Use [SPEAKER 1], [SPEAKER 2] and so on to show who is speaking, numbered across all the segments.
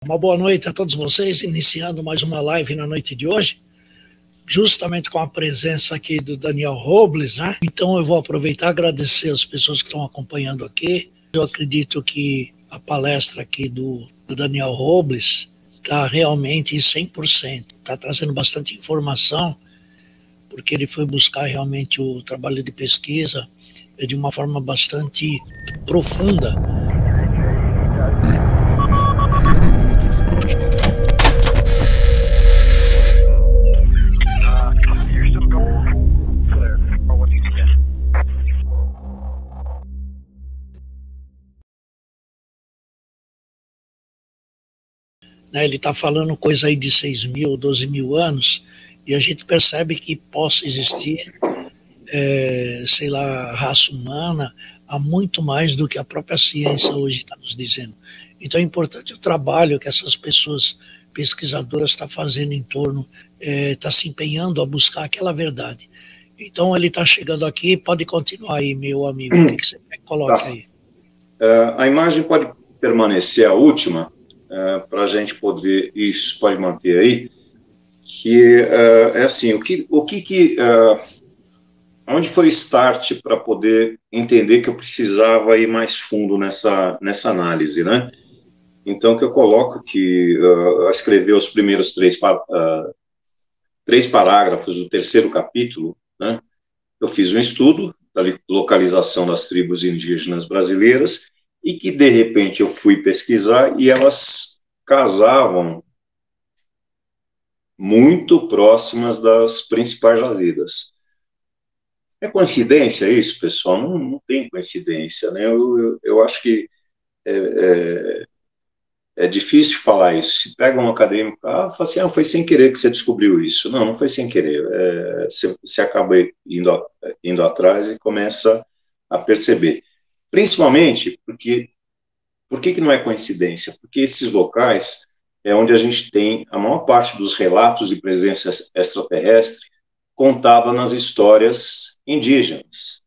[SPEAKER 1] Uma boa noite a todos vocês, iniciando mais uma live na noite de hoje, justamente com a presença aqui do Daniel Robles, né? Então eu vou aproveitar e agradecer as pessoas que estão acompanhando aqui. Eu acredito que a palestra aqui do Daniel Robles está realmente 100%, está trazendo bastante informação, porque ele foi buscar realmente o trabalho de pesquisa de uma forma bastante profunda. Ele está falando coisa aí de 6 mil, 12 mil anos, e a gente percebe que possa existir, sei lá, raça humana há muito mais do que a própria ciência hoje está nos dizendo. Então é importante o trabalho que essas pessoas pesquisadoras estão fazendo em torno, está se empenhando a buscar aquela verdade. Então ele está chegando aqui, pode continuar aí, meu amigo, o que você coloca aí?
[SPEAKER 2] A imagem pode permanecer a última, para a gente poder, isso pode manter aí, que é assim, onde foi o start para poder entender que eu precisava ir mais fundo nessa análise, né? Então, que eu coloco que escrever os primeiros três parágrafos do terceiro capítulo, né? Eu fiz um estudo da localização das tribos indígenas brasileiras e que, de repente, eu fui pesquisar e elas casavam muito próximas das principais jazidas. É coincidência isso, pessoal? Não tem coincidência, né? Eu acho que é difícil falar isso. Se pega um acadêmico, fala assim, foi sem querer que você descobriu isso. Não foi sem querer. Você acaba indo atrás e começa a perceber. Principalmente porque, por que não é coincidência? Porque esses locais é onde a gente tem a maior parte dos relatos de presença extraterrestre contada nas histórias indígenas.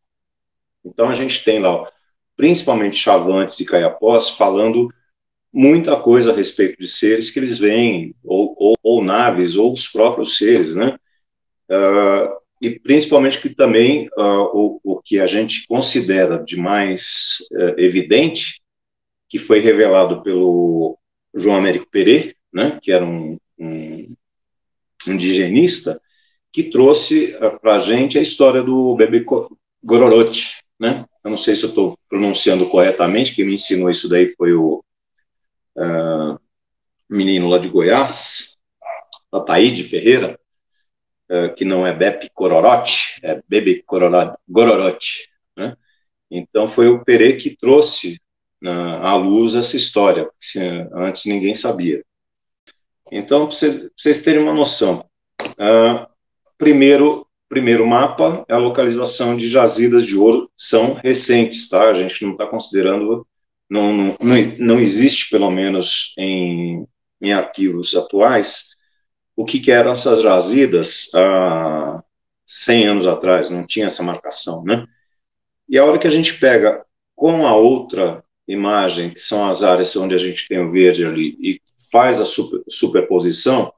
[SPEAKER 2] Então a gente tem lá, principalmente Chavantes e Caiapós, falando muita coisa a respeito de seres que eles veem, ou naves, ou os próprios seres, né? E principalmente que também o que a gente considera de mais evidente, que foi revelado pelo João Américo Perê, né, que era um indigenista, que trouxe para a gente a história do bebê Gororote, né? Eu não sei se eu estou pronunciando corretamente, quem me ensinou isso daí foi o menino lá de Goiás, Ataíde Ferreira, que não é Beppe Cororote, é Bebê Gororote, né? Então foi o Perê que trouxe à luz essa história, que antes ninguém sabia. Então, para vocês terem uma noção, primeiro mapa é a localização de jazidas de ouro, são recentes, tá? A gente não está considerando, não existe, pelo menos em arquivos atuais, o que eram essas jazidas há 100 anos atrás, não tinha essa marcação, né? E a hora que a gente pega com a outra imagem, que são as áreas onde a gente tem o verde ali, e faz a superposição,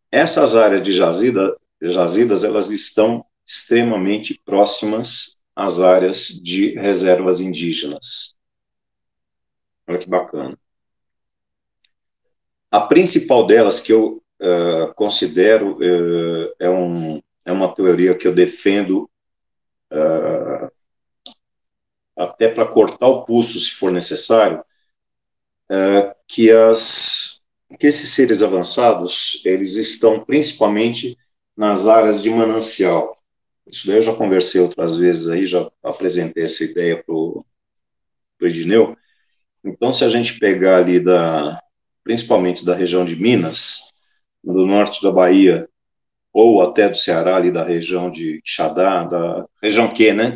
[SPEAKER 2] essas áreas de jazidas, elas estão extremamente próximas às áreas de reservas indígenas. Olha que bacana. A principal delas, que eu considero, é uma teoria que eu defendo até para cortar o pulso, se for necessário, que esses seres avançados, eles estão principalmente nas áreas de manancial. Isso daí eu já conversei outras vezes aí, já apresentei essa ideia para o Edneu. Então, se a gente pegar ali principalmente da região de Minas, do norte da Bahia, ou até do Ceará, ali da região de Quixadá, da região Q, né,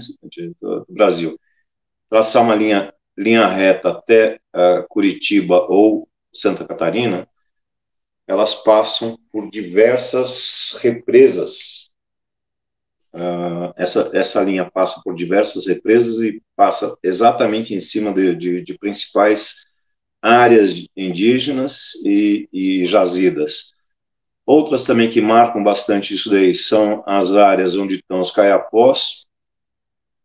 [SPEAKER 2] do Brasil, traçar uma linha reta até Curitiba ou Santa Catarina, elas passam por diversas represas. Essa linha passa por diversas represas e passa exatamente em cima de principais áreas indígenas e jazidas. Outras também que marcam bastante isso daí são as áreas onde estão os caiapós,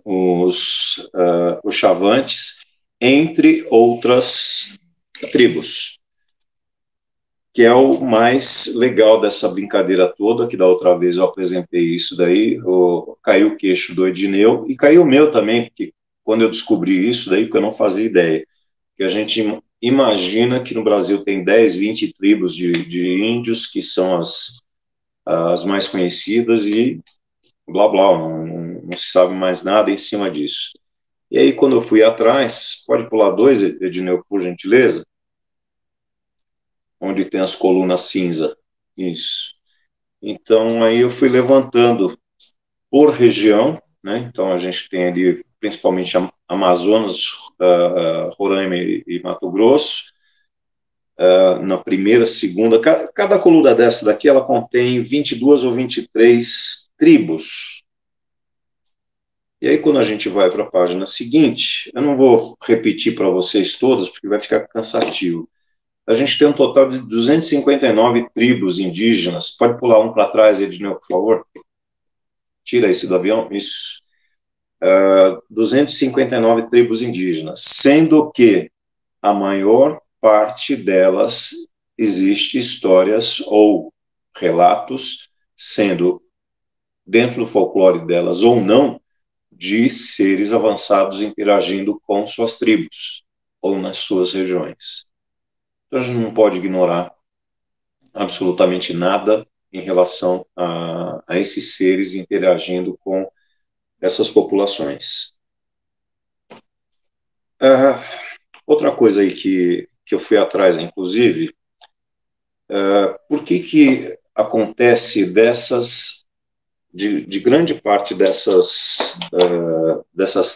[SPEAKER 2] os chavantes, entre outras tribos, que é o mais legal dessa brincadeira toda, que da outra vez eu apresentei isso daí, caiu o queixo do Edneu, e caiu o meu também, porque quando eu descobri isso daí, porque eu não fazia ideia, que a gente imagina que no Brasil tem 10, 20 tribos de índios, que são as mais conhecidas, e blá blá, não se sabe mais nada em cima disso. E aí, quando eu fui atrás, pode pular 2, Edneu, por gentileza? Onde tem as colunas cinza. Isso. Então, aí eu fui levantando por região, né? Então, a gente tem ali, principalmente, Amazonas, Roraima e Mato Grosso. Na primeira, segunda, cada coluna dessa daqui, ela contém 22 ou 23 tribos. E aí, quando a gente vai para a página seguinte, eu não vou repetir para vocês todas, porque vai ficar cansativo. A gente tem um total de 259 tribos indígenas. Pode pular um para trás, Edneu, por favor? Tira esse do avião. Isso. 259 tribos indígenas, sendo que a maior parte delas existe histórias ou relatos, sendo dentro do folclore delas ou não, de seres avançados interagindo com suas tribos ou nas suas regiões. Então, a gente não pode ignorar absolutamente nada em relação a esses seres interagindo com essas populações. Outra coisa aí que eu fui atrás, inclusive, por que acontece de grande parte dessas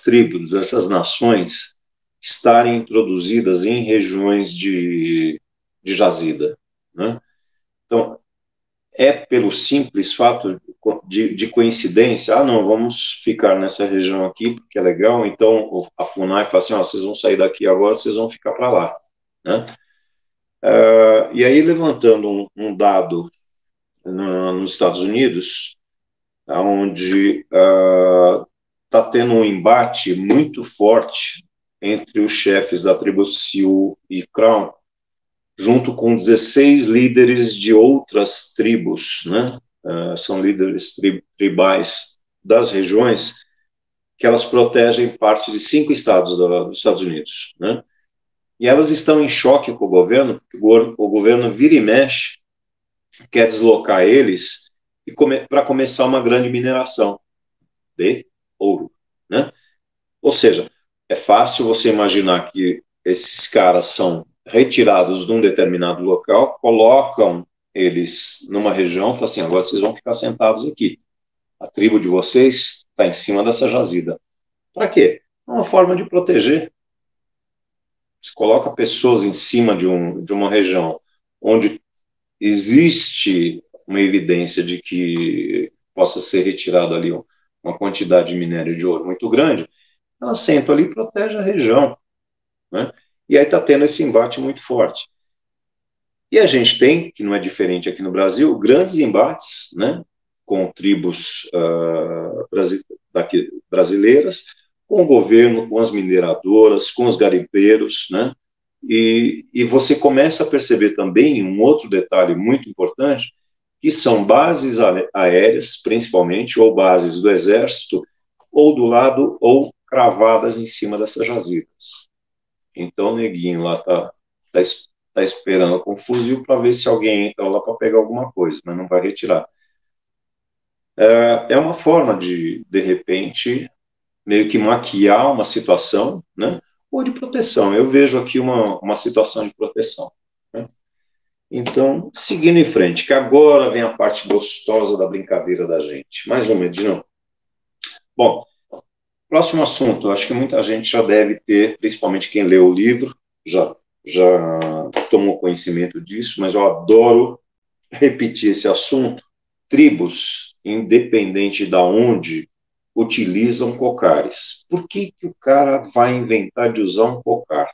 [SPEAKER 2] tribos, dessas nações, estarem introduzidas em regiões de jazida, né? Então, é pelo simples fato de coincidência, não, vamos ficar nessa região aqui porque é legal, então a FUNAI fala assim, vocês vão sair daqui agora, vocês vão ficar para lá, né? E aí, levantando um dado nos Estados Unidos, onde está tendo um embate muito forte entre os chefes da tribo Sioux e Crown, junto com 16 líderes de outras tribos, né? São líderes tribais das regiões, que elas protegem parte de 5 estados dos Estados Unidos, né? E elas estão em choque com o governo, porque o governo vira e mexe, quer deslocar eles para começar uma grande mineração de ouro, né? Ou seja, é fácil você imaginar que esses caras são retirados de um determinado local, colocam eles numa região, falam assim, agora vocês vão ficar sentados aqui. A tribo de vocês está em cima dessa jazida. Para quê? É uma forma de proteger. Você coloca pessoas em cima de uma região onde existe uma evidência de que possa ser retirado ali uma quantidade de minério de ouro muito grande, elas sentam ali e protegem a região, né? E aí está tendo esse embate muito forte. E a gente tem, que não é diferente aqui no Brasil, grandes embates, né, com tribos brasileiras, com o governo, com as mineradoras, com os garimpeiros, né? E você começa a perceber também um outro detalhe muito importante, que são bases aéreas, principalmente, ou bases do exército, ou do lado, ou cravadas em cima dessas jazidas. Então, o neguinho lá tá esperando com um fuzil para ver se alguém entra lá para pegar alguma coisa, mas não vai retirar. É uma forma de repente, meio que maquiar uma situação, né? Ou de proteção. Eu vejo aqui uma situação de proteção, né? Então, seguindo em frente, que agora vem a parte gostosa da brincadeira da gente. Mais uma, Edinho. Bom, próximo assunto. Acho que muita gente já deve ter, principalmente quem leu o livro, já tomou conhecimento disso, mas eu adoro repetir esse assunto. Tribos, independente de onde, utilizam cocares. Por que o cara vai inventar de usar um cocar?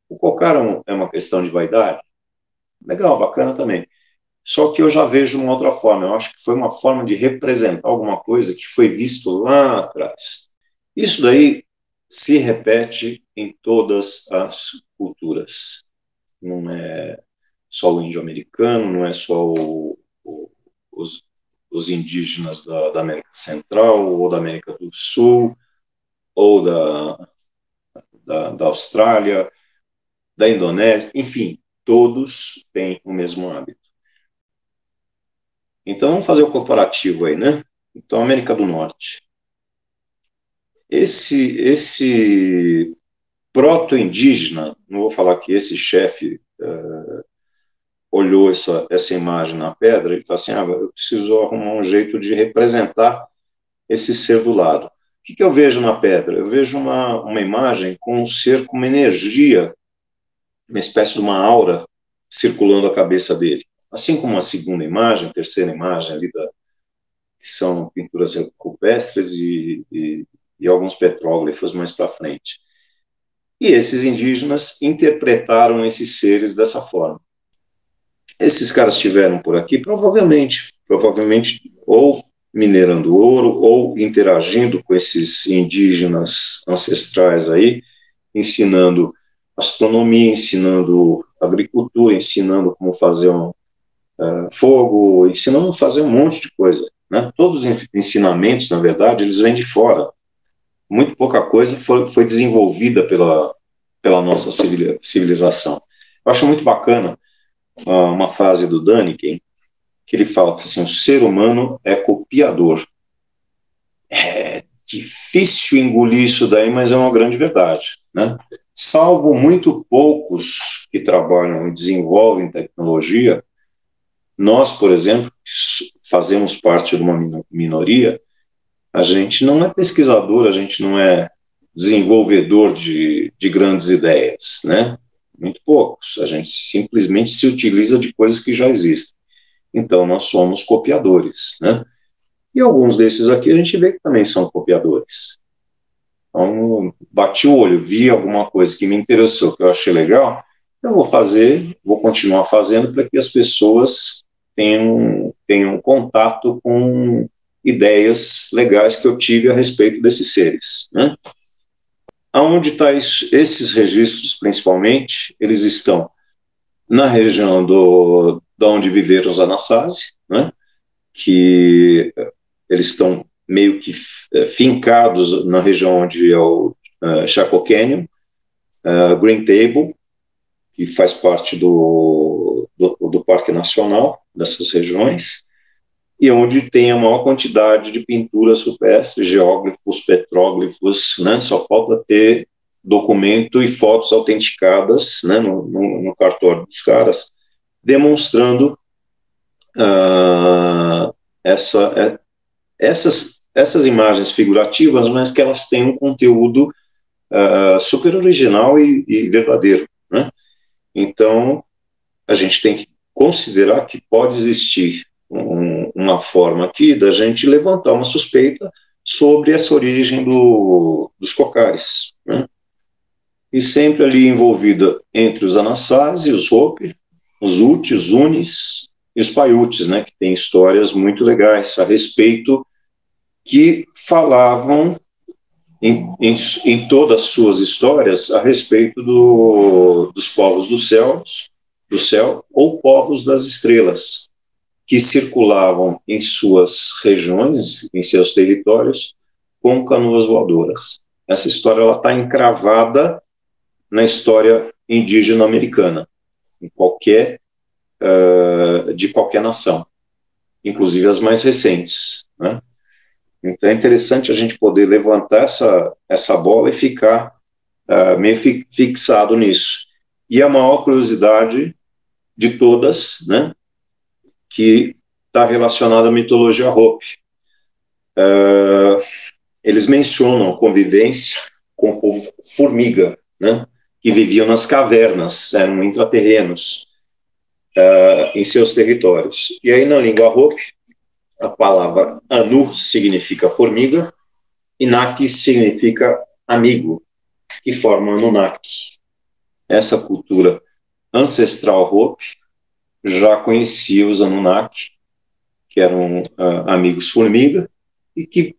[SPEAKER 2] O cocar é uma questão de vaidade? Legal, bacana também. Só que eu já vejo uma outra forma. Eu acho que foi uma forma de representar alguma coisa que foi visto lá atrás. Isso daí se repete em todas as culturas. Não é só o índio americano, não é só os, os indígenas da América Central, ou da América do Sul, ou da Austrália, da Indonésia, enfim, todos têm o mesmo hábito. Então, vamos fazer o comparativo aí, né? Então, América do Norte. Esse proto-indígena, não vou falar que esse chefe olhou essa imagem na pedra e falou assim, eu preciso arrumar um jeito de representar esse ser do lado. O que eu vejo na pedra? Eu vejo uma imagem com um ser com uma energia, uma espécie de uma aura circulando a cabeça dele. Assim como a segunda imagem, a terceira imagem ali, que são pinturas rupestres e alguns petróglifos mais para frente. E esses indígenas interpretaram esses seres dessa forma. Esses caras estiveram por aqui, provavelmente, ou minerando ouro, ou interagindo com esses indígenas ancestrais aí, ensinando astronomia, ensinando agricultura, ensinando como fazer fogo, ensinando a fazer um monte de coisa. Né? Todos os ensinamentos, na verdade, eles vêm de fora. Muito pouca coisa foi desenvolvida pela nossa civilização. Eu acho muito bacana uma frase do Daniken, que ele fala assim, o ser humano é copiador. É difícil engolir isso daí, mas é uma grande verdade. Né? Salvo muito poucos que trabalham e desenvolvem tecnologia, nós, por exemplo, fazemos parte de uma minoria, a gente não é pesquisador, a gente não é desenvolvedor de grandes ideias, né? Muito poucos. A gente simplesmente se utiliza de coisas que já existem. Então, nós somos copiadores, né? E alguns desses aqui a gente vê que também são copiadores. Então, bati o olho, vi alguma coisa que me interessou, que eu achei legal, eu vou continuar fazendo para que as pessoas tenham contato com ideias legais que eu tive a respeito desses seres. Né? Aonde estão esses registros, principalmente? Eles estão na região da onde viveram os Anasazi, né? Que eles estão meio que fincados na região onde é o Chaco Canyon, Green Table, que faz parte do Parque Nacional dessas regiões, e onde tem a maior quantidade de pinturas rupestres, geóglifos, petróglifos, né? Só falta ter documento e fotos autenticadas, né, no cartório dos caras, demonstrando essas imagens figurativas, mas que elas têm um conteúdo super original e verdadeiro. Né? Então, a gente tem que considerar que pode existir uma forma aqui da gente levantar uma suspeita sobre essa origem dos cocares. Né? E sempre ali envolvida entre os Anasazi, os Hopi, os Utes, os Unis e os Paiutes, né, que tem histórias muito legais a respeito, que falavam em todas as suas histórias a respeito dos povos do céu ou povos das estrelas, que circulavam em suas regiões, em seus territórios, com canoas voadoras. Essa história está encravada na história indígena americana, de qualquer nação, inclusive as mais recentes. Né? Então é interessante a gente poder levantar essa bola e ficar meio fixado nisso. E a maior curiosidade de todas, né, que está relacionada à mitologia Hopi. Eles mencionam a convivência com o povo formiga, né, que viviam nas cavernas, eram intraterrenos, em seus territórios. E aí, na língua Hopi, a palavra Anu significa formiga, e Naki significa amigo, que forma Anunnaki. essa cultura ancestral Hopi já conhecia os Anunnaki, que eram amigos formiga, e que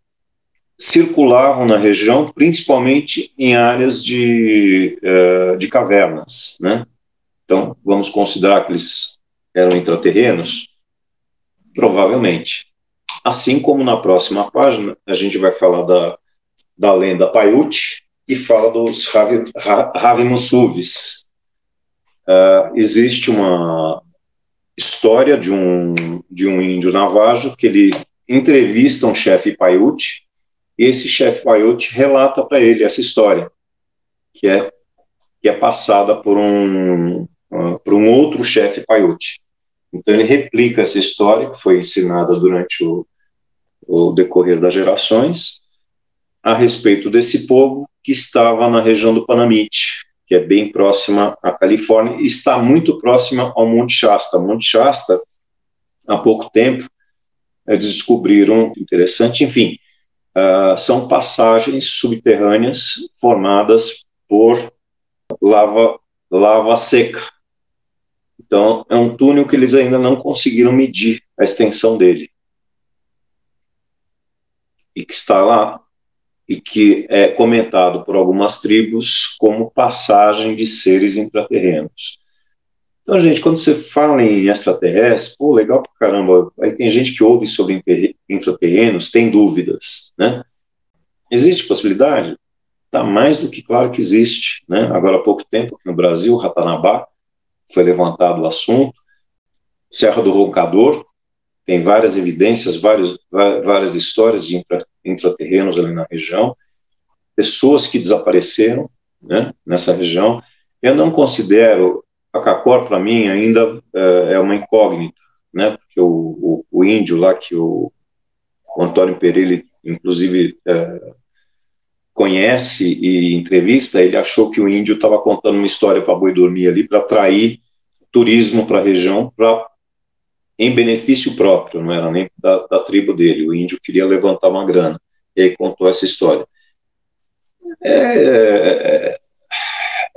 [SPEAKER 2] circulavam na região, principalmente em áreas de cavernas, né? Então, vamos considerar que eles eram intraterrenos? Provavelmente. Assim como na próxima página, a gente vai falar da lenda Paiute e fala dos Havimusuvis. Existe uma história de um índio navajo que ele entrevista um chefe Paiute, e esse chefe Paiute relata para ele essa história, que é passada por um outro chefe Paiute. Então ele replica essa história, que foi ensinada durante o decorrer das gerações, a respeito desse povo que estava na região do Panamite, que é bem próxima à Califórnia, e está muito próxima ao Monte Shasta. Monte Shasta, há pouco tempo, eles descobriram, interessante, enfim, são passagens subterrâneas formadas por lava seca. Então, é um túnel que eles ainda não conseguiram medir a extensão dele. E que está lá, e que é comentado por algumas tribos como passagem de seres intraterrenos. Então, gente, quando você fala em extraterrestre, pô, legal pra caramba, aí tem gente que ouve sobre intraterrenos, tem dúvidas, né? Existe possibilidade? Tá mais do que claro que existe, né? Agora, há pouco tempo, aqui no Brasil, Ratanabá, foi levantado o assunto, Serra do Roncador, tem várias evidências, várias histórias de intraterrenos ali na região, pessoas que desapareceram, né, nessa região. Eu não considero, a Cacor, para mim, ainda é uma incógnita, né, porque o índio lá, que o Antônio Pereira, inclusive, conhece e entrevista, ele achou que o índio estava contando uma história para boi dormir ali, para atrair turismo para a região, em benefício próprio, não era nem da tribo dele. O índio queria levantar uma grana, e aí contou essa história. É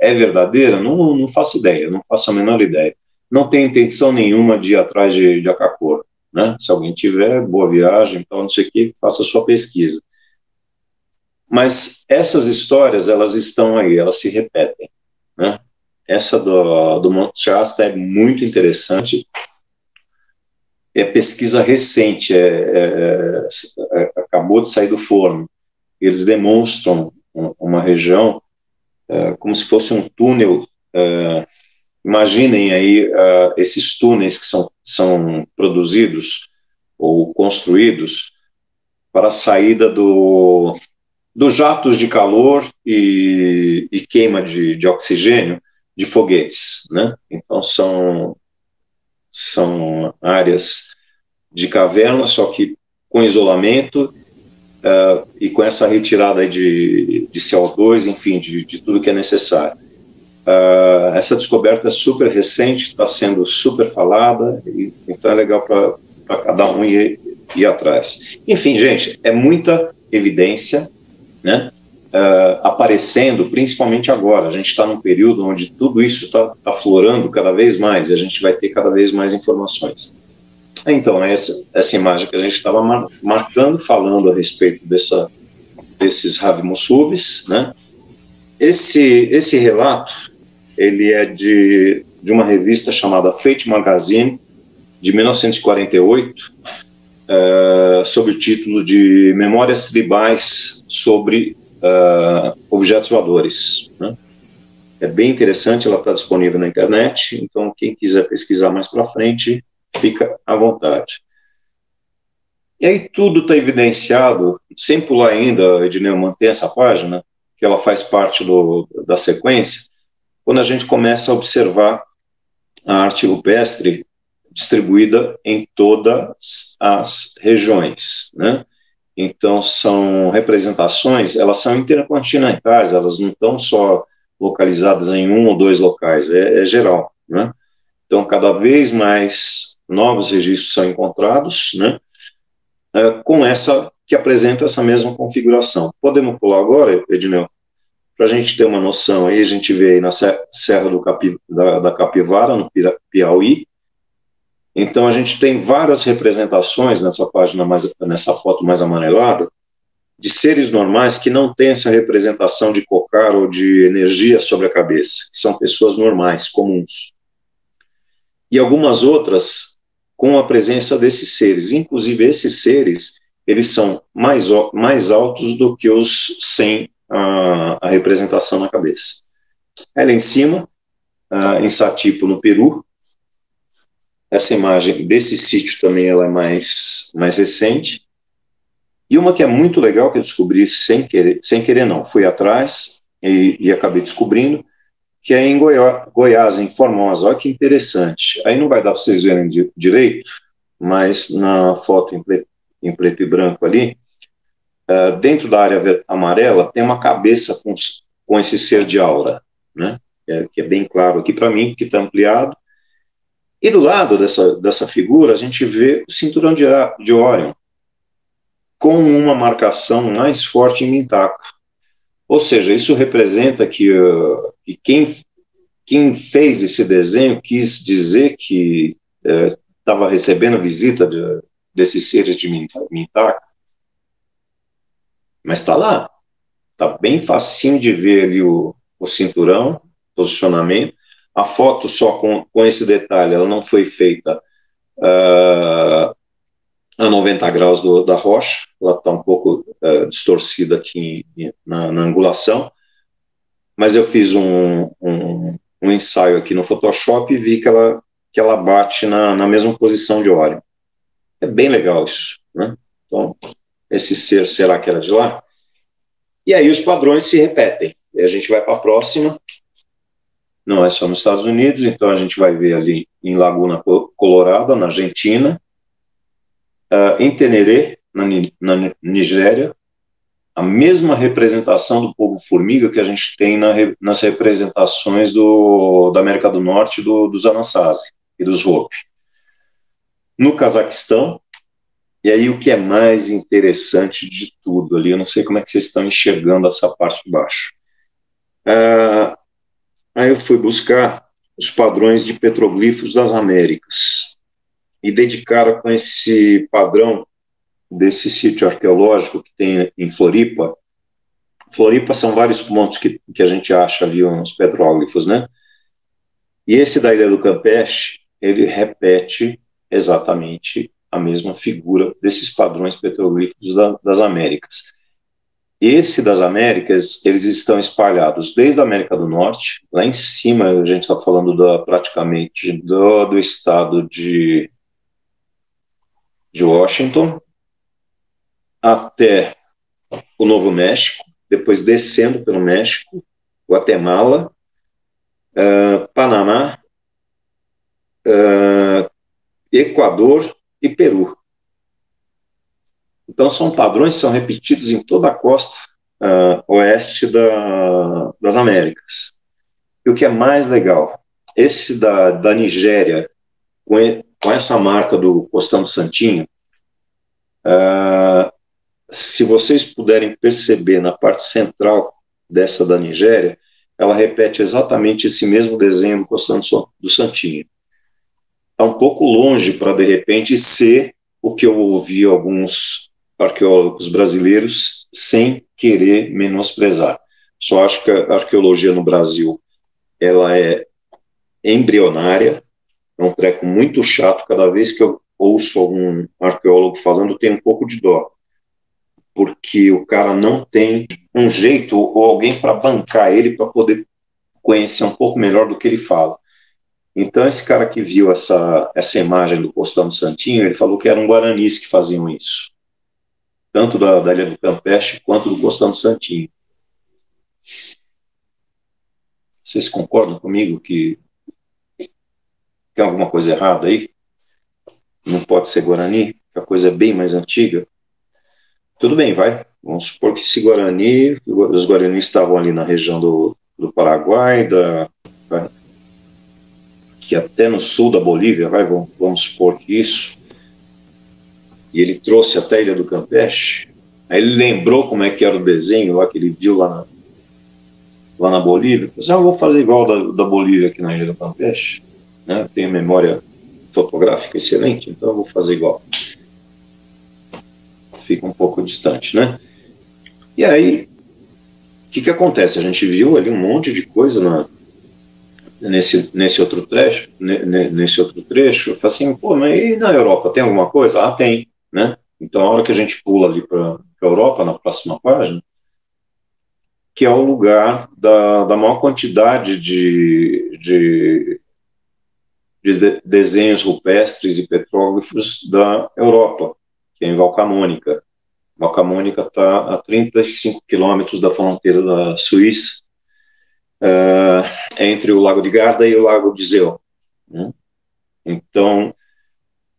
[SPEAKER 2] verdadeira? Não faço ideia, não faço a menor ideia. Não tenho intenção nenhuma de ir atrás de Akakor, né? Se alguém tiver, boa viagem, então não sei o que, faça a sua pesquisa. Mas essas histórias, elas estão aí, elas se repetem, né? Essa do Monte Shasta é muito interessante, é pesquisa recente, acabou de sair do forno. Eles demonstram uma região como se fosse um túnel. Imaginem aí esses túneis que são produzidos ou construídos para a saída dos jatos de calor e queima de oxigênio de foguetes, né? Então são áreas de caverna, só que com isolamento e com essa retirada de CO2, enfim, de tudo que é necessário. Essa descoberta é super recente, está sendo super falada, então é legal para cada um ir atrás. Enfim, gente, é muita evidência, né, aparecendo, principalmente agora. A gente está num período onde tudo isso está aflorando cada vez mais, e a gente vai ter cada vez mais informações. Então, essa imagem que a gente estava marcando, falando a respeito desses Havimusuvis, né? Esse relato, ele é de uma revista chamada Fate Magazine, de 1948, sob o título de Memórias Tribais sobre Objetos Voadores, né? É bem interessante, ela está disponível na internet, então quem quiser pesquisar mais para frente, fica à vontade. E aí tudo está evidenciado, sem pular ainda, Edneu, mantém essa página, que ela faz parte da sequência, quando a gente começa a observar a arte rupestre distribuída em todas as regiões, né? Então são representações, elas são intercontinentais, elas não estão só localizadas em um ou dois locais, é geral, né? Então cada vez mais novos registros são encontrados, né, com essa, que apresenta essa mesma configuração. Podemos pular agora, Edneu, para a gente ter uma noção, aí a gente vê aí na Serra da Capivara, no Piauí. Então a gente tem várias representações nessa página, nessa foto mais amarelada, de seres normais que não têm essa representação de cocar ou de energia sobre a cabeça, que são pessoas normais, comuns. E algumas outras com a presença desses seres. Inclusive, esses seres, eles são mais altos do que os sem a representação na cabeça. Ela em cima, em Satipo, no Peru. Essa imagem desse sítio também ela é mais recente. E uma que é muito legal, que eu descobri sem querer não, fui atrás e acabei descobrindo, que é em Goiás, em Formosa. Olha que interessante. Aí não vai dar para vocês verem direito, mas na foto em preto e branco ali, dentro da área amarela, tem uma cabeça com esse ser de aura, né? Que é bem claro aqui para mim, que está ampliado. E do lado dessa figura, a gente vê o cinturão de Órion, com uma marcação mais forte em Mintaka. Ou seja, isso representa que quem fez esse desenho quis dizer que estava recebendo a visita desse ser de Mintaka. Mas está lá. Está bem facinho de ver ali o cinturão, posicionamento. A foto só com esse detalhe, ela não foi feita a 90 graus da rocha, ela está um pouco distorcida aqui na angulação, mas eu fiz um ensaio aqui no Photoshop e vi que ela bate na mesma posição de Órion. É bem legal isso, né? Então, esse ser, será que era de lá? E aí os padrões se repetem. E a gente vai para a próxima. Não é só nos Estados Unidos, então a gente vai ver ali em Laguna Colorada, na Argentina, em Teneré, na Nigéria, a mesma representação do povo formiga que a gente tem nas representações da América do Norte, dos Anasazi e dos Hopi. No Cazaquistão, e aí o que é mais interessante de tudo ali, eu não sei como é que vocês estão enxergando essa parte de baixo. Aí eu fui buscar os padrões de petroglifos das Américas e dedicaram com esse padrão desse sítio arqueológico que tem em Floripa. Floripa são vários pontos que a gente acha ali uns petróglifos, né? E esse da Ilha do Campeche, ele repete exatamente a mesma figura desses padrões petroglíficos das Américas. Esse das Américas, eles estão espalhados desde a América do Norte, lá em cima a gente está falando praticamente do estado de Washington, até o Novo México, depois descendo pelo México, Guatemala, Panamá, Equador e Peru. Então são padrões que são repetidos em toda a costa oeste das Américas. E o que é mais legal, esse da Nigéria, com essa marca do Costão do Santinho, se vocês puderem perceber na parte central dessa da Nigéria, ela repete exatamente esse mesmo desenho do Costão do Santinho. Está um pouco longe para, de repente, ser o que eu ouvi alguns arqueólogos brasileiros sem querer menosprezar. Só acho que a arqueologia no Brasil ela é embrionária, é um treco muito chato. Cada vez que eu ouço algum arqueólogo falando, eu tenho um pouco de dó, porque o cara não tem um jeito ou alguém para bancar ele para poder conhecer um pouco melhor do que ele fala. Então, esse cara que viu essa imagem do Costão do Santinho, ele falou que eram guaranis que faziam isso, tanto da Ilha do Campeche quanto do Costão do Santinho. Vocês concordam comigo que tem alguma coisa errada aí? Não pode ser Guarani, que a coisa é bem mais antiga. Tudo bem, vai. Vamos supor que os Guaranis estavam ali na região do Paraguai, que até no sul da Bolívia, vamos supor que isso. E ele trouxe até a Ilha do Campeche. Aí ele lembrou como é que era o desenho lá que ele viu lá lá na Bolívia, eu falei, eu vou fazer igual da Bolívia aqui na Ilha do Campeche, né? Tenho memória fotográfica excelente, então eu vou fazer igual. Fica um pouco distante, né? E aí, o que acontece? A gente viu ali um monte de coisa nesse outro trecho, eu falei assim, pô, mas e na Europa, tem alguma coisa? Ah, tem, né? Então, a hora que a gente pula ali para a Europa, na próxima página, que é o lugar da maior quantidade de desenhos rupestres e petróglifos da Europa, que é em Valcamônica. Valcamônica está a 35 quilômetros da fronteira da Suíça, entre o Lago de Garda e o Lago de Zeu. Né? Então,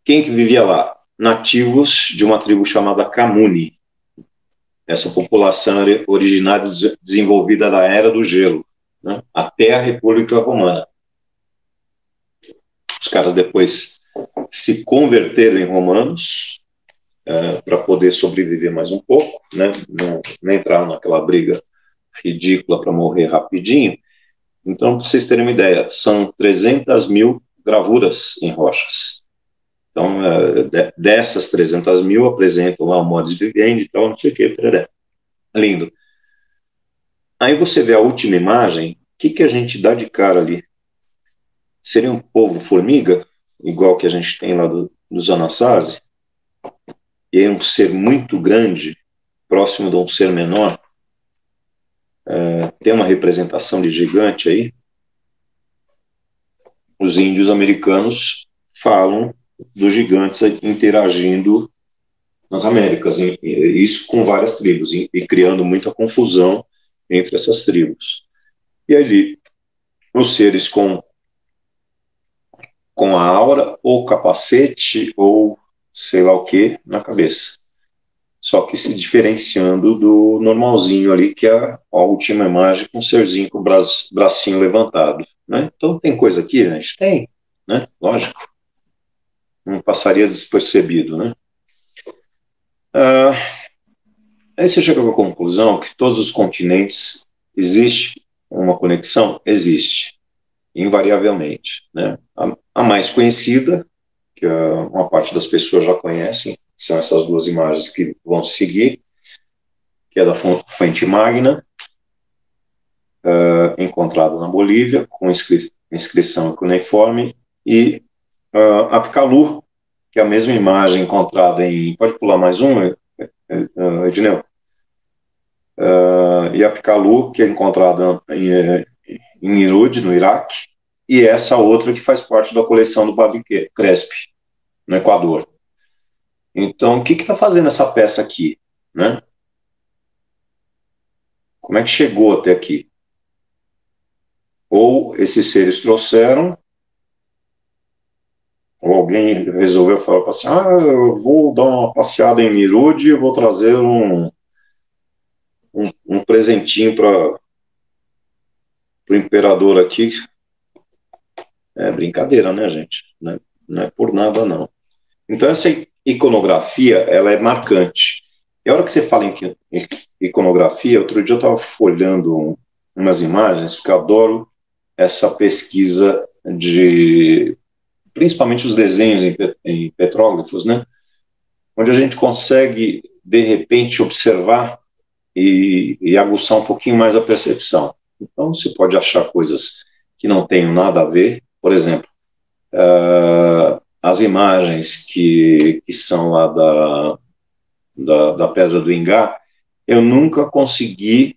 [SPEAKER 2] quem que vivia lá? Nativos de uma tribo chamada Camuni. Essa população era originária desenvolvida da Era do Gelo, né? Até a República Romana. Os caras depois se converteram em romanos para poder sobreviver mais um pouco, né? Não entraram naquela briga ridícula para morrer rapidinho. Então, para vocês terem uma ideia, são 300 mil gravuras em rochas. Então, dessas 300 mil apresentam lá o modus vivendi e tal, não sei o que, lindo. Aí você vê a última imagem, o que a gente dá de cara ali? Seria um povo formiga, igual que a gente tem lá dos Anasazi, e é um ser muito grande, próximo de um ser menor. Tem uma representação de gigante aí. Os índios americanos falam dos gigantes interagindo nas Américas, isso com várias tribos, e criando muita confusão entre essas tribos. E ali, os seres com a aura, ou capacete, ou sei lá o que, na cabeça. Só que se diferenciando do normalzinho ali, que é a última imagem, com um serzinho com o bracinho levantado. Né? Então tem coisa aqui, gente? Tem, né? Lógico. Não passaria despercebido, né? Aí você chega à conclusão que todos os continentes existe uma conexão? Existe, invariavelmente. Né? A mais conhecida, que uma parte das pessoas já conhecem, são essas duas imagens que vão seguir, que é da Fonte Magna, encontrada na Bolívia, com inscrição cuneiforme, e Apicalú, que é a mesma imagem encontrada em... Pode pular mais um, Edneu? E Apicalú, que é encontrada em Irud, no Iraque, e essa outra que faz parte da coleção do Padre Crespi, no Equador. Então, o que está fazendo essa peça aqui? Né? Como é que chegou até aqui? Ou esses seres trouxeram, ou alguém resolveu falar assim, eu vou dar uma passeada em Irud e vou trazer um presentinho para o imperador aqui. É brincadeira, né, gente? Não é por nada, não. Então, essa iconografia, ela é marcante. E a hora que você fala em iconografia, outro dia eu estava folhando umas imagens, porque eu adoro essa pesquisa principalmente os desenhos em petróglifos, né? Onde a gente consegue, de repente, observar e aguçar um pouquinho mais a percepção. Então, você pode achar coisas que não tenham nada a ver, por exemplo, as imagens que são lá da Pedra do Ingá, eu nunca consegui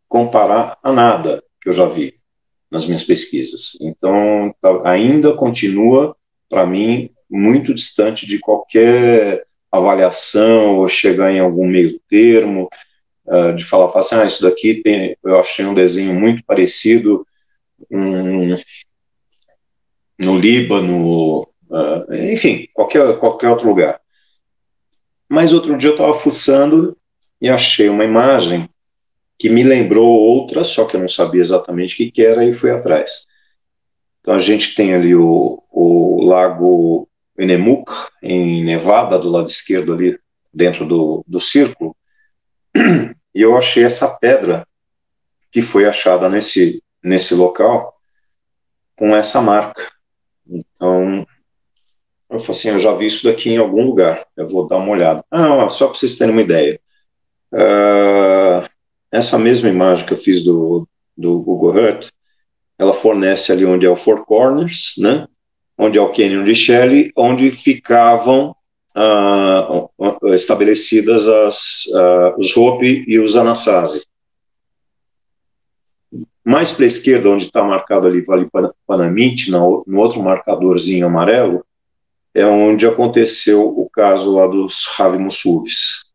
[SPEAKER 2] comparar a nada que eu já vi nas minhas pesquisas. Então, ainda continua, para mim, muito distante de qualquer avaliação ou chegar em algum meio termo, de falar assim, isso daqui eu achei um desenho muito parecido no Líbano, enfim, qualquer outro lugar. Mas outro dia eu estava fuçando e achei uma imagem que me lembrou outra, só que eu não sabia exatamente o que era, e fui atrás. Então a gente tem ali o lago Enemuc, em Nevada, do lado esquerdo ali, dentro do círculo, e eu achei essa pedra que foi achada nesse local com essa marca. Então, eu falei assim, eu já vi isso daqui em algum lugar, eu vou dar uma olhada. Só para vocês terem uma ideia. Essa mesma imagem que eu fiz do Google Earth, ela fornece ali onde é o Four Corners, né? Onde é o Canyon de Shelly, onde ficavam estabelecidas os Hopi e os Anasazi. Mais para a esquerda, onde está marcado ali Vale Panamint, no outro marcadorzinho amarelo, é onde aconteceu o caso lá dos Ravi-Musuvis.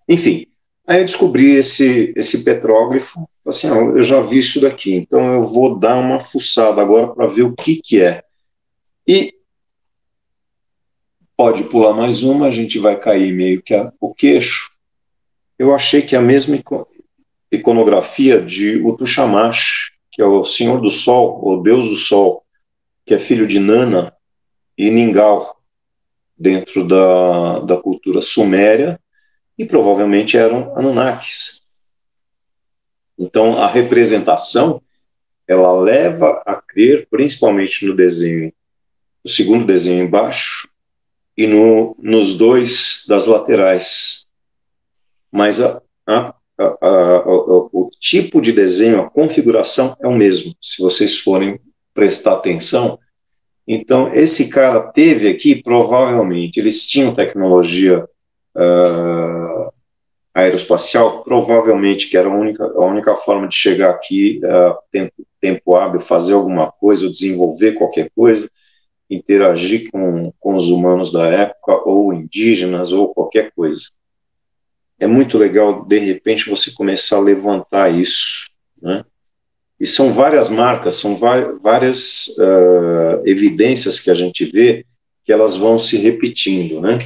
[SPEAKER 2] Enfim, aí eu descobri esse petróglifo, assim, eu já vi isso daqui, então eu vou dar uma fuçada agora para ver o que é. E pode pular mais uma, a gente vai cair meio que o queixo. Eu achei que a mesma iconografia de Utushamash, que é o Senhor do Sol, o Deus do Sol, que é filho de Nana e Ningal, dentro da cultura suméria, e provavelmente eram Anunnakis. Então, a representação, ela leva a crer, principalmente no desenho, no segundo desenho embaixo, e nos dois das laterais. Mas o tipo de desenho, a configuração é o mesmo, se vocês forem prestar atenção. Então, esse cara teve aqui, provavelmente, eles tinham tecnologia aeroespacial, provavelmente, que era a única forma de chegar aqui, tempo hábil, fazer alguma coisa, ou desenvolver qualquer coisa, interagir com os humanos da época, ou indígenas, ou qualquer coisa. É muito legal, de repente, você começar a levantar isso, né? E são várias marcas, são várias evidências que a gente vê que elas vão se repetindo, né?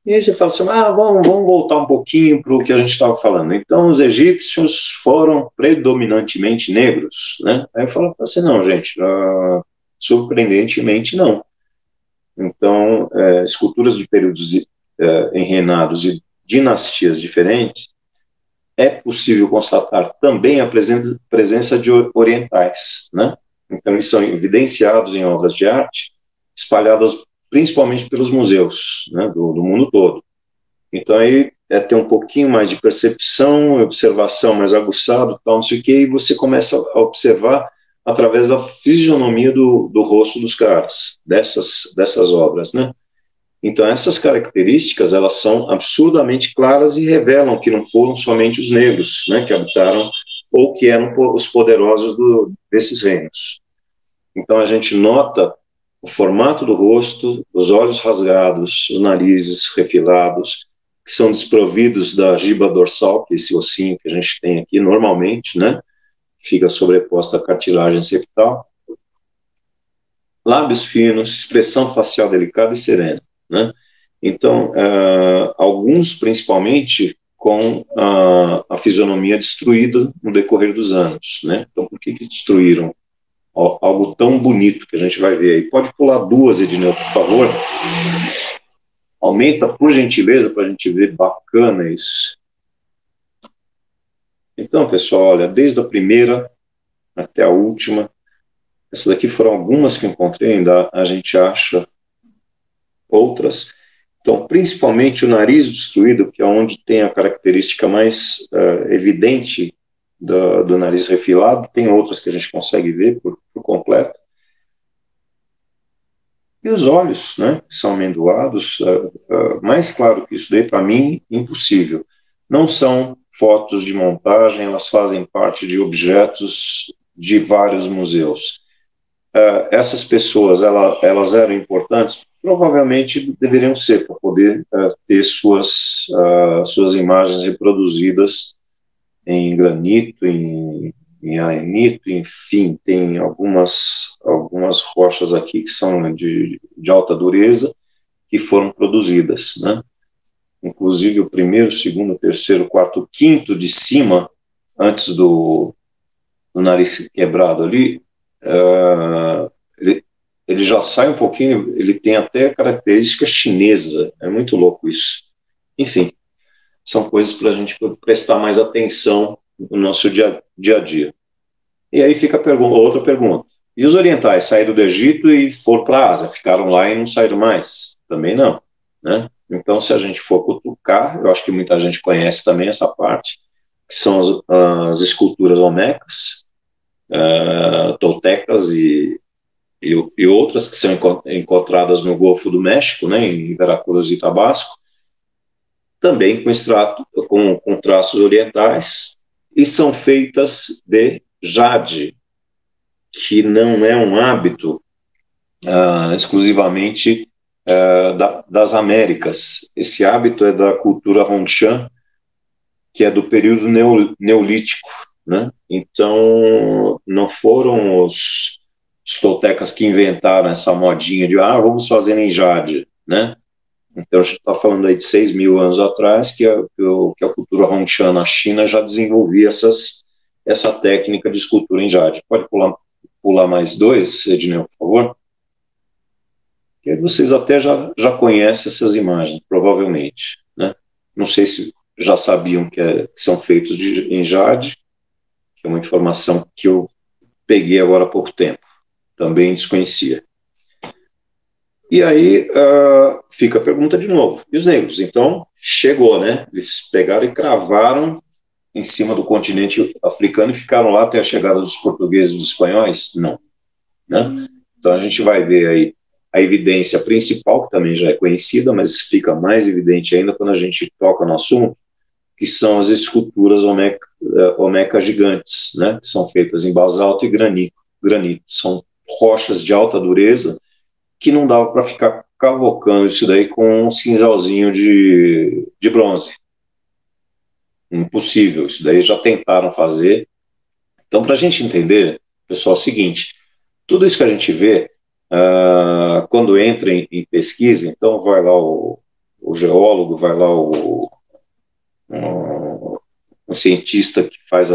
[SPEAKER 2] E aí você fala assim, vamos voltar um pouquinho para o que a gente estava falando. Então, os egípcios foram predominantemente negros, né? Aí eu falo assim, não, gente, surpreendentemente não. Então, esculturas de períodos enrenados e dinastias diferentes, é possível constatar também a presença de orientais, né? Então, eles são evidenciados em obras de arte, espalhadas principalmente pelos museus, né, do mundo todo. Então, aí ter um pouquinho mais de percepção, observação mais aguçado, tal, não sei o quê, e você começa a observar através da fisionomia do rosto dos caras, dessas obras, né? Então, essas características, elas são absurdamente claras e revelam que não foram somente os negros, né, que habitaram ou que eram os poderosos desses reinos. Então, a gente nota o formato do rosto, os olhos rasgados, os narizes refilados, que são desprovidos da giba dorsal, que é esse ossinho que a gente tem aqui normalmente, né, fica sobreposta à cartilagem septal. Lábios finos, expressão facial delicada e serena, né? Então, alguns principalmente com a fisionomia destruída no decorrer dos anos, né? Então, por que destruíram algo tão bonito que a gente vai ver aí? Pode pular duas, Edneu, por favor. Aumenta, por gentileza, para a gente ver bacana isso. Então, pessoal, olha, desde a primeira até a última, essas daqui foram algumas que eu encontrei, ainda a gente acha outras. Então, principalmente o nariz destruído, que é onde tem a característica mais evidente do nariz refilado, tem outras que a gente consegue ver por completo. E os olhos, né, que são amendoados, mais claro que isso daí, para mim, impossível. Não são fotos de montagem, elas fazem parte de objetos de vários museus. Essas pessoas, elas eram importantes? Provavelmente deveriam ser, para poder ter suas imagens reproduzidas em granito, em arenito, enfim, tem algumas rochas aqui que são de alta dureza, que foram produzidas, né? Inclusive o primeiro, segundo, terceiro, quarto, quinto de cima, antes do nariz quebrado ali, ele já sai um pouquinho, ele tem até característica chinesa, é muito louco isso. Enfim, são coisas para a gente prestar mais atenção no nosso dia a dia. E aí fica outra pergunta. E os orientais saíram do Egito e foram para a Ásia, ficaram lá e não saíram mais? Também não, né? Então, se a gente for cutucar, eu acho que muita gente conhece também essa parte, que são as esculturas olmecas, toltecas e outras que são encontradas no Golfo do México, né, em Veracruz e Tabasco, também com traços orientais, e são feitas de jade, que não é um hábito exclusivamente das Américas. Esse hábito é da cultura Hongshan, que é do período neolítico, né? Então, não foram os toltecas que inventaram essa modinha de vamos fazer em jade, né? Então, a gente está falando aí de 6 mil anos atrás que a cultura Hongshan na China já desenvolvia essa técnica de escultura em jade. Pode pular mais 2, Ednei, por favor? Que aí vocês até já conhecem essas imagens, provavelmente, né? Não sei se já sabiam que são feitos em jade, que é uma informação que eu peguei agora há pouco tempo, também desconhecia. E aí fica a pergunta de novo, e os negros? Então, chegou, né? Eles pegaram e cravaram em cima do continente africano e ficaram lá até a chegada dos portugueses e dos espanhóis? Não, né? Então a gente vai ver aí a evidência principal, que também já é conhecida, mas fica mais evidente ainda quando a gente toca no assunto, que são as esculturas olmecas gigantes, né? Que são feitas em basalto e granito. São rochas de alta dureza que não dava para ficar cavocando isso daí com um cinzelzinho de bronze. Impossível, isso daí já tentaram fazer. Então, para a gente entender, pessoal, é o seguinte, tudo isso que a gente vê, quando entra em pesquisa, então vai lá o geólogo, vai lá o cientista que faz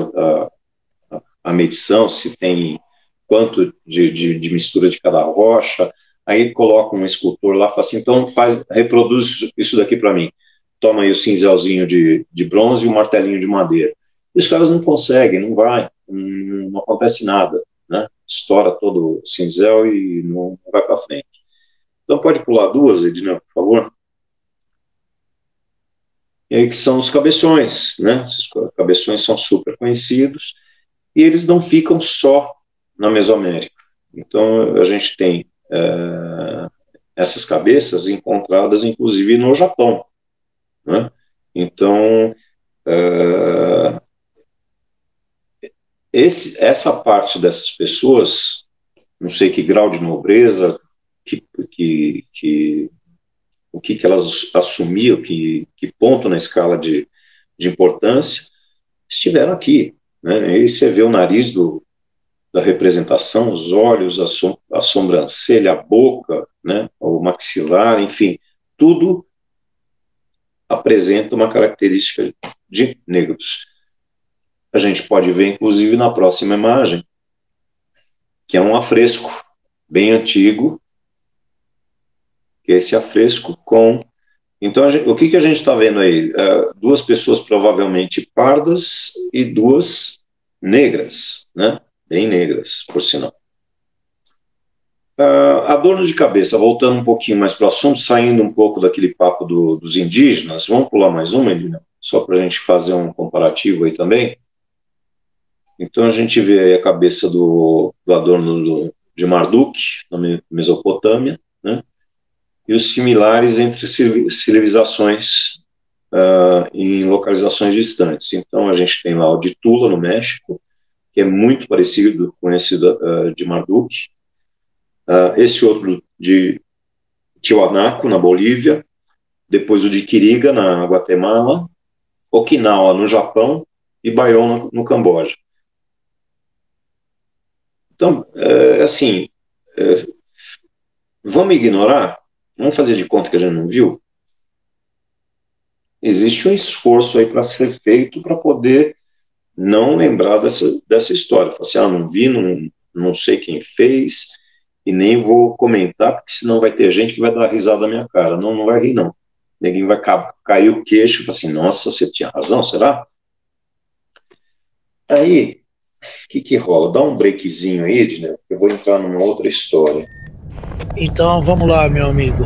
[SPEAKER 2] a medição, se tem quanto de mistura de cada rocha, aí coloca um escultor lá, fala assim, então reproduz isso daqui para mim. Toma aí o cinzelzinho de bronze e o martelinho de madeira. E os caras não conseguem, não vai, não acontece nada, né? Estoura todo o cinzel e não vai para frente. Então pode pular 2, Ednei, por favor. E aí que são os cabeções, né? Esses cabeções são super conhecidos e eles não ficam só na Mesoamérica. Então a gente tem essas cabeças encontradas inclusive no Japão, né? Então essa parte dessas pessoas, não sei que grau de nobreza, o que elas assumiam, que ponto na escala de importância, estiveram aqui, né? E você vê o nariz da representação, os olhos, a sobrancelha, a boca, né? O maxilar, enfim, tudo apresenta uma característica de negros. A gente pode ver, inclusive, na próxima imagem, que é um afresco bem antigo, que é esse afresco com... Então, o que a gente está vendo aí? 2 pessoas provavelmente pardas e 2 negras, né? Bem negras, por sinal. Adorno de cabeça, voltando um pouquinho mais para o assunto, saindo um pouco daquele papo dos indígenas, vamos pular mais uma, Edna? Só para a gente fazer um comparativo aí também. Então, a gente vê aí a cabeça do adorno de Marduk, na Mesopotâmia, né? E os similares entre civilizações em localizações distantes. Então, a gente tem lá o de Tula, no México, que é muito parecido com esse de Marduk. Esse outro de Tiwanaku, na Bolívia. Depois o de Quiriga, na Guatemala. Okinawa, no Japão. E Bayonne, no Camboja. Então, vamos ignorar? Vamos fazer de conta que a gente não viu? Existe um esforço aí para ser feito para poder não lembrar dessa história. Falar assim, não vi, não sei quem fez, e nem vou comentar, porque senão vai ter gente que vai dar risada na minha cara. Não vai rir, não. Ninguém vai cair o queixo e falar assim, nossa, você tinha razão, será? Aí, o que rola? Dá um breakzinho aí, Edner, eu vou entrar numa outra história.
[SPEAKER 1] Então, vamos lá, meu amigo.